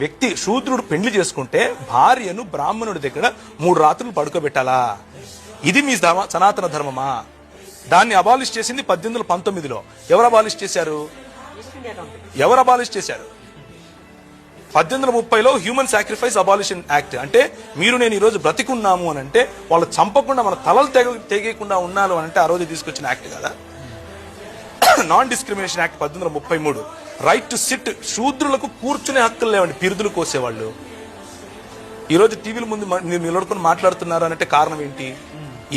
వ్యక్తి శూద్రుడు పెళ్లి చేసుకుంటే భార్యను బ్రాహ్మణుడి దగ్గర 3 రాత్రులు పడుకోబెట్టాలా? ఇది మీ సనాతన ధర్మమా? దాన్ని అబాలిష్ చేసింది 1819లో. ఎవరు అబాలిష్ చేశారు? 1830లో హ్యూమన్ సాక్రిఫైస్ అబాలిషన్ యాక్ట్. అంటే మీరు నేను ఈ రోజు బ్రతికున్నాము అని అంటే వాళ్ళు చంపకుండా మన తలలు తెగకుండా ఉన్నాను అని అంటే ఆ రోజు తీసుకొచ్చిన యాక్ట్ కదా. Non discrimination act 1833. Right to sit, శూద్రులకు కూర్చునే హక్కులు లేవండి, పిరుదులు కోసేవాళ్ళు. ఈ రోజు టీవీల ముందు మీరు నిలబడుకుని మాట్లాడుతున్నారు అంటే కారణం ఏంటి?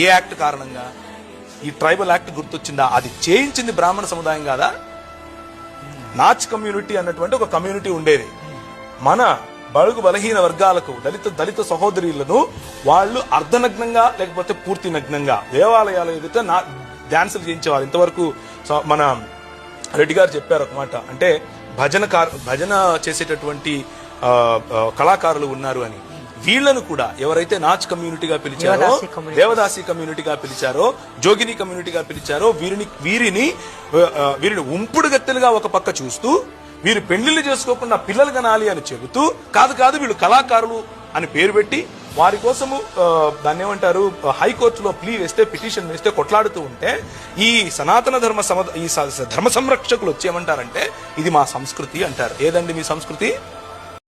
ఏ యాక్ట్ కారణంగా? ఈ ట్రైబల్ యాక్ట్ గుర్తొచ్చిందా? అది చేయించింది బ్రాహ్మణ సముదాయం కాదా? నాచ్ కమ్యూనిటీ అన్నటువంటి ఒక కమ్యూనిటీ ఉండేది. మన బడుగు బలహీన వర్గాలకు, దళిత సహోదరులను వాళ్ళు అర్ధనగ్నంగా లేకపోతే పూర్తి నగ్నంగా దేవాలయాల ఎదుట డాన్సులు చేయించేవారు. ఇంతవరకు మన రెడ్డి గారు చెప్పారు ఒక మాట, అంటే భజన చేసేటటువంటి కళాకారులు ఉన్నారు అని. వీళ్లను కూడా ఎవరైతే నాచ్ కమ్యూనిటీగా పిలిచారో, దేవదాసి కమ్యూనిటీగా పిలిచారో, జోగిని కమ్యూనిటీగా పిలిచారో వీరిని ఉంపుడు గత్తెలుగా ఒక పక్క చూస్తూ, వీరు పెళ్లిళ్ళు చేసుకోకుండా పిల్లలు కనాలి అని చెబుతూ, కాదు వీళ్ళు కళాకారులు అని పేరు పెట్టి వారి కోసము దాన్ని ఏమంటారు, హైకోర్టులో పిటిషన్ వేస్తే కొట్లాడుతూ ఉంటే ఈ సనాతన ధర్మ సంరక్షకులు వచ్చి ఏమంటారంటే ఇది మా సంస్కృతి అంటారు. ఏదండి మీ సంస్కృతి?